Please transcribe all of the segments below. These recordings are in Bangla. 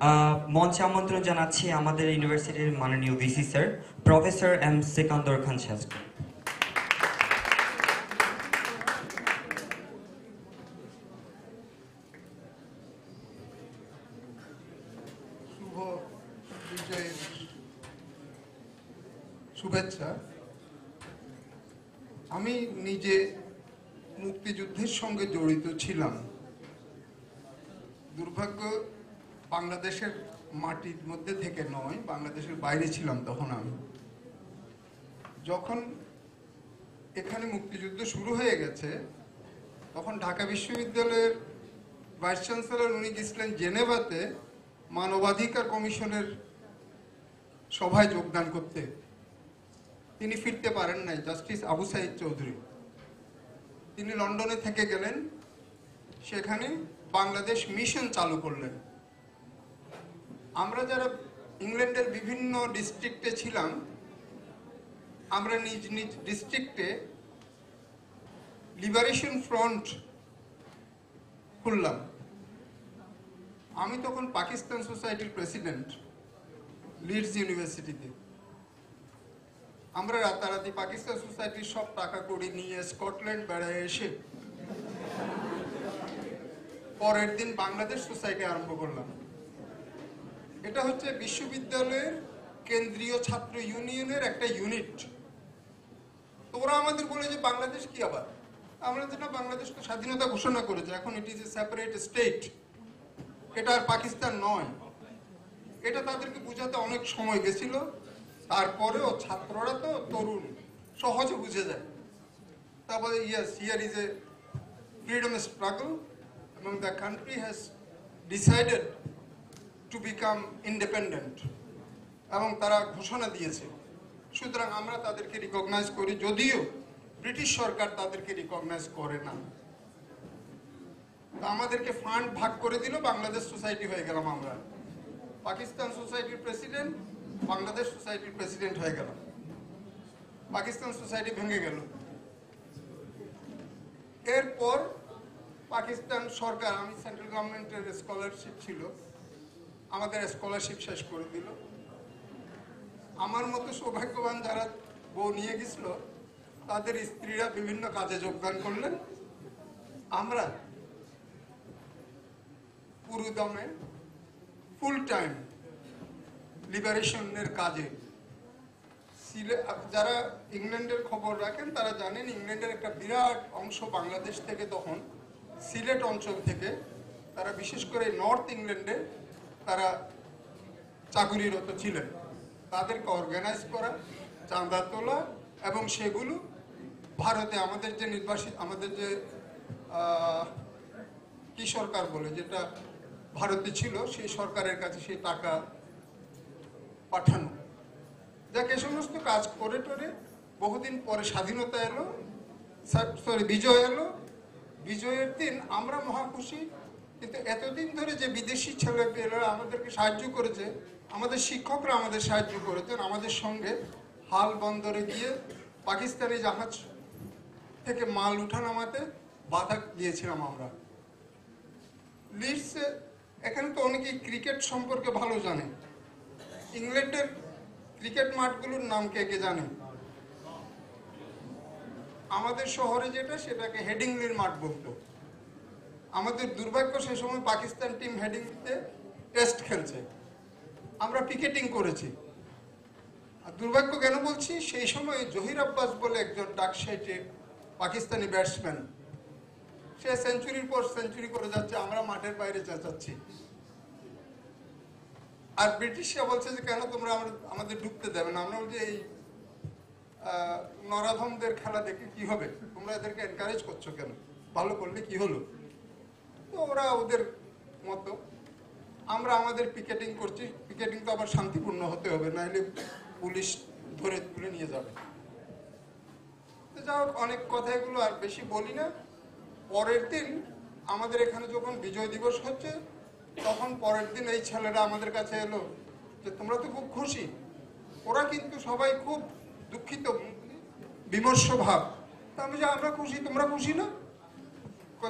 মঞ্চে আমন্ত্রণ জানাচ্ছি আমাদের ইউনিভার্সিটির মাননীয় VC sir professor M Sikandar Khan শাহকে। শুভ বিজয়ের শুভেচ্ছা। আমি নিজে মুক্তিযুদ্ধের সঙ্গে জড়িত ছিলাম। দুর্ভাগ্য বাংলাদেশের মাটির মধ্যে থেকে নয়, বাংলাদেশের বাইরে ছিলাম তখন। আমি যখন এখানে মুক্তিযুদ্ধ শুরু হয়ে গেছে তখন ঢাকা বিশ্ববিদ্যালয়ের ভাইস চ্যান্সেলর উনি গেছিলেন জেনেভাতে মানবাধিকার কমিশনের সভায় যোগদান করতে। তিনি ফিরতে পারেন নাই, জাস্টিস আবু সাইদ চৌধুরী। তিনি লন্ডনে থেকে গেলেন, সেখানে বাংলাদেশ মিশন চালু করলেন। আমরা যারা ইংল্যান্ডের বিভিন্ন ডিস্ট্রিক্টে ছিলাম, আমরা নিজ নিজ ডিস্ট্রিক্টে লিবারেশন ফ্রন্ট খুললাম। আমি তখন পাকিস্তান সোসাইটির প্রেসিডেন্ট লিডস ইউনিভার্সিটিতে। আমরা রাতারাতি পাকিস্তান সোসাইটির সব টাকা কড়ি নিয়ে স্কটল্যান্ড বেড়ায় এসে পরের দিন বাংলাদেশ সোসাইটি আরম্ভ করলাম। এটা হচ্ছে বিশ্ববিদ্যালয়ের কেন্দ্রীয় ছাত্র ইউনিয়নের একটা ইউনিট। তো ওরা আমাদের বলে যে বাংলাদেশ কি আবার? আমরা যেটা, বাংলাদেশ তো স্বাধীনতা ঘোষণা করেছে, এখন it is a separate state, এটা আর পাকিস্তান নয়। এটা তাদেরকে বোঝাতে অনেক সময় গেছিল। তারপরেও ছাত্ররা তো তরুণ, সহজে বুঝে যায়। তারপরে yes, here is a freedom struggle এবং the country has decided to become independent, এবং তারা ঘোষণা দিয়েছে। সুতরাং আমরা তাদেরকে রিকগনাইজ করি, যদিও ব্রিটিশ সরকার তাদেরকে রিকগনাইজ করে না। আমাদেরকে ফান্ড ভাগ করে দিল, বাংলাদেশ সোসাইটি হয়ে গেলাম আমরা। পাকিস্তান সোসাইটির প্রেসিডেন্ট, বাংলাদেশ সোসাইটির প্রেসিডেন্ট হয়ে গেল। পাকিস্তান সোসাইটি ভেঙে গেল। এরপর পাকিস্তান সরকার, আমি সেন্ট্রাল গভর্নমেন্টের স্কলারশিপ ছিল, আমাদের স্কলারশিপ শেষ করে দিল। আমার মতো সৌভাগ্যবান যারা বউ নিয়ে গেছিল, তাদের স্ত্রীরা বিভিন্ন কাজে যোগদান করলেন। আমরা পুরোদমে ফুল টাইম লিবারেশনের কাজে। যারা ইংল্যান্ডের খবর রাখেন তারা জানেন, ইংল্যান্ডের একটা বিরাট অংশ বাংলাদেশ থেকে, তখন সিলেট অঞ্চল থেকে, তারা বিশেষ করে নর্থ ইংল্যান্ডে তারা চাকুরিরত ছিলেন। তাদেরকে অর্গানাইজ করা, চাঁদা তোলা, এবং সেগুলো ভারতে আমাদের যে নির্বাসিত, আমাদের যে কি সরকার বলে, যেটা ভারতে ছিল, সেই সরকারের কাছে সেই টাকা পাঠানো। যাকে সমস্ত কাজ করে টোরে বহুদিন পরে স্বাধীনতা এলো, বিজয় এলো। বিজয়ের দিন আমরা মহা খুশি। কিন্তু এতদিন ধরে যে বিদেশি ছেলেপেলেরা আমাদেরকে সাহায্য করেছে, আমাদের শিক্ষকরা আমাদের সাহায্য করেছেন, আমাদের সঙ্গে হাল বন্দরে গিয়ে পাকিস্তানি জাহাজ থেকে মাল উঠানামাতে বাধা দিয়েছিলাম আমরা। লিডসে, এখানে তো অনেকেই ক্রিকেট সম্পর্কে ভালো জানে। ইংল্যান্ডের ক্রিকেট মাঠগুলোর নাম কে কে জানে? আমাদের শহরে যেটা, সেটাকে হেডিংলির মাঠ বলতো। আমাদের দুর্ভাগ্য, সে সময় পাকিস্তান টিম হেডিংলিতে টেস্ট খেলছে, আমরা পিকেটিং করেছি। আর দুর্ভাগ্য কেন বলছি, সেই সময় জহির আব্বাস বলে একজন ডাকসাইটে পাকিস্তানি ব্যাটসম্যান, সে সেঞ্চুরির পর সেঞ্চুরি করে যাচ্ছে, আমরা মাঠের বাইরে চেঁচাচ্ছি। আর ব্রিটিশরা বলছে যে কেন তোমরা আমাদের ঢুকতে দেবে না? আমরা বলছি এই নরাধমদের খেলা দেখে কি হবে, তোমরা এদেরকে এনকারেজ করছো কেন? ভালো করলে কি হলো? তো ওরা ওদের মতো, আমরা আমাদের পিকেটিং করছি। পিকেটিং তো আবার শান্তিপূর্ণ হতে হবে, নাহলে পুলিশ ধরে তুলে নিয়ে যাবে। তো যা হোক, অনেক কথা, এগুলো আর বেশি বলি না। পরের দিন আমাদের এখানে যখন বিজয় দিবস হচ্ছে, তখন পরের দিন এই ছেলেরা আমাদের কাছে এলো যে তোমরা তো খুব খুশি। ওরা কিন্তু সবাই খুব দুঃখিত, বিমর্ষ ভাব। তা আমি যে আমরা খুশি, তোমরা খুশি না?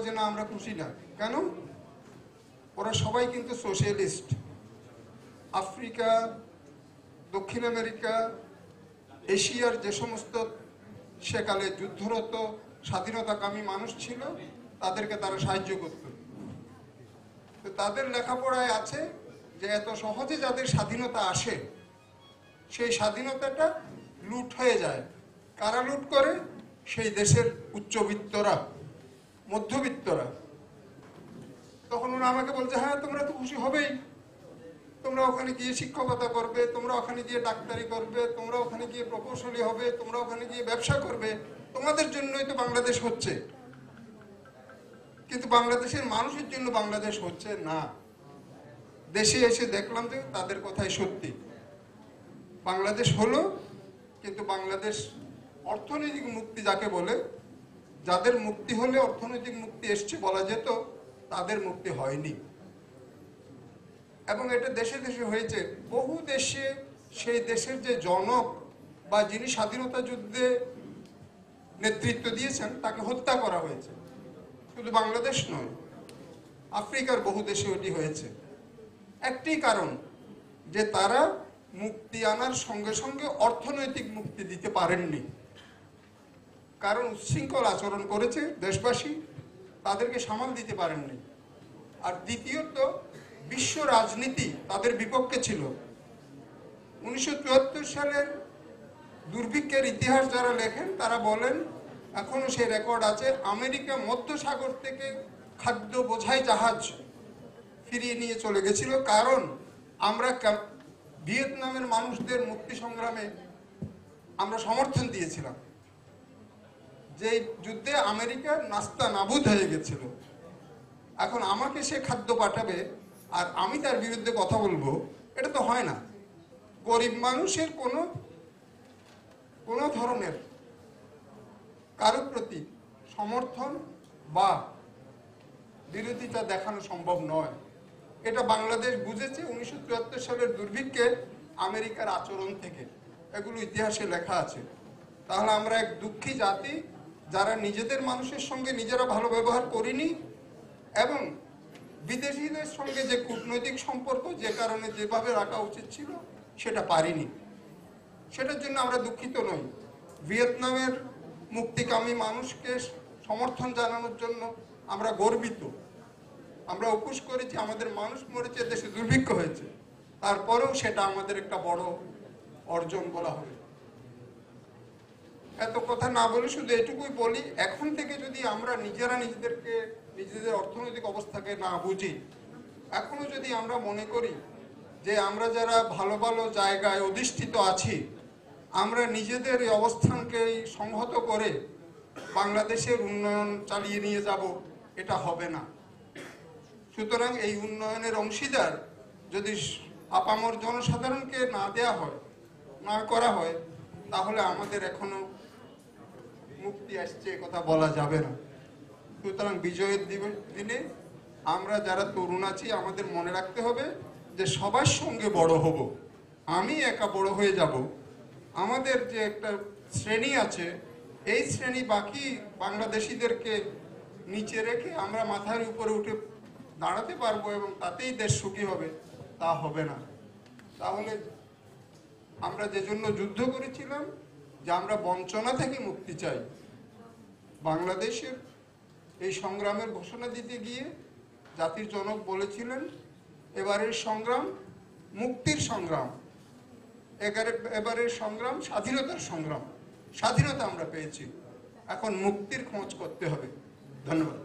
যে না, আমরা খুশি না। কেন? ওরা সবাই কিন্তু সোশ্যালিস্ট, আফ্রিকা, দক্ষিণ আমেরিকা, এশিয়ার যে সমস্ত সেকালে যুদ্ধরত স্বাধীনতাকামী মানুষ ছিল তাদেরকে তারা সাহায্য করত। তো তাদের লেখাপড়ায় আছে যে এত সহজে যাদের স্বাধীনতা আসে সেই স্বাধীনতাটা লুট হয়ে যায়। কারা লুট করে? সেই দেশের উচ্চবিত্তরা, মধ্যবিত্তরা। তখন ওরা আমাকে বলছে, হ্যাঁ তোমরা তো খুশি হবেই, তোমরা ওখানে গিয়ে শিক্ষকতা করবে, তোমরা ওখানে গিয়ে ডাক্তারি করবে, তোমরা ওখানে গিয়ে প্রকৌশলী হবে, তোমরা ওখানে গিয়ে ব্যবসা করবে, তোমাদের জন্যই তো বাংলাদেশ হচ্ছে। কিন্তু বাংলাদেশের মানুষের জন্য বাংলাদেশ হচ্ছে না। দেশে এসে দেখলাম যে তাদের কথাই সত্যি। বাংলাদেশ হলো, কিন্তু বাংলাদেশ অর্থনৈতিক মুক্তি যাকে বলে, যাদের মুক্তি হলে অর্থনৈতিক মুক্তি এসছে বলা যেত, তাদের মুক্তি হয়নি। এবং এটা দেশে দেশে হয়েছে। বহু দেশে সেই দেশের যে জনক বা যিনি স্বাধীনতা যুদ্ধে নেতৃত্ব দিয়েছেন তাকে হত্যা করা হয়েছে। শুধু বাংলাদেশ নয়, আফ্রিকার বহু দেশে এটি হয়েছে। একটি কারণ যে তারা মুক্তি আনার সঙ্গে সঙ্গে অর্থনৈতিক মুক্তি দিতে পারেননি। কারণ উচ্ছৃঙ্খল আচরণ করেছে দেশবাসী, তাদেরকে সামাল দিতে পারেননি। আর দ্বিতীয়ত, বিশ্ব রাজনীতি তাদের বিপক্ষে ছিল। 1974 সালের দুর্ভিক্ষের ইতিহাস যারা লেখেন তারা বলেন, এখনো সেই রেকর্ড আছে, আমেরিকা মধ্যসাগর থেকে খাদ্য বোঝাই জাহাজ ফিরিয়ে নিয়ে চলে গেছিল। কারণ আমরা ভিয়েতনামের মানুষদের মুক্তি সংগ্রামে আমরা সমর্থন দিয়েছিলাম। যে যুদ্ধে আমেরিকার নাস্তা নাবুদ হয়ে গেছিল। এখন আমাকে সে খাদ্য পাঠাবে আর আমি তার বিরুদ্ধে কথা বলবো, এটা তো হয় না। গরিব মানুষের কোনো ধরনের কারোর প্রতি সমর্থন বা বিরোধিতা দেখানো সম্ভব নয়। এটা বাংলাদেশ বুঝেছে 1974 সালের দুর্ভিক্ষে আমেরিকার আচরণ থেকে। এগুলো ইতিহাসে লেখা আছে। তাহলে আমরা এক দুঃখী জাতি, যারা নিজেদের মানুষের সঙ্গে নিজেরা ভালো ব্যবহার করিনি এবং বিদেশিদের সঙ্গে যে কূটনৈতিক সম্পর্ক যে কারণে যেভাবে রাখা উচিত ছিল সেটা পারিনি। সেটার জন্য আমরা দুঃখিত নই। ভিয়েতনামের মুক্তিকামী মানুষকে সমর্থন জানানোর জন্য আমরা গর্বিত। আমরা উপোস করেছি, আমাদের মানুষ মরেছে, দেশে দুর্ভিক্ষ হয়েছে, তারপরেও সেটা আমাদের একটা বড় অর্জন বলা হবে। এত কথা না বলে শুধু এটুকুই বলি, এখন থেকে যদি আমরা নিজেরা নিজেদের অর্থনৈতিক অবস্থাকে না বুঝি, এখনো যদি আমরা মনে করি যে আমরা যারা ভালো ভালো জায়গায় অধিষ্ঠিত আছি, আমরা নিজেদের এই অবস্থানকে সংহত করে বাংলাদেশের উন্নয়ন চালিয়ে নিয়ে যাব, এটা হবে না। সুতরাং এই উন্নয়নের অংশীদার যদি আপামর জনসাধারণকে না দেয়া হয়, না করা হয়, তাহলে আমাদের এখনো মুক্তি আসছে কথা বলা যাবে না। সুতরাং বিজয়ের দিনে আমরা যারা তরুণ আছি আমাদের মনে রাখতে হবে যে সবার সঙ্গে বড় হব। আমি একা বড় হয়ে যাব, আমাদের যে একটা শ্রেণী আছে এই শ্রেণী বাকি বাংলাদেশিদেরকে নিচে রেখে আমরা মাথার উপরে উঠে দাঁড়াতে পারবো এবং তাতেই দেশ সুখী হবে, তা হবে না। তাহলে আমরা যে জন্য যুদ্ধ করেছিলাম, যে আমরা বঞ্চনা থেকে মুক্তি চাই, বাংলাদেশের এই সংগ্রামের ঘোষণা দিতে গিয়ে জাতির জনক বলেছিলেন, এবারের সংগ্রাম মুক্তির সংগ্রাম, এবারের সংগ্রাম স্বাধীনতার সংগ্রাম। স্বাধীনতা আমরা পেয়েছি, এখন মুক্তির খোঁজ করতে হবে। ধন্যবাদ।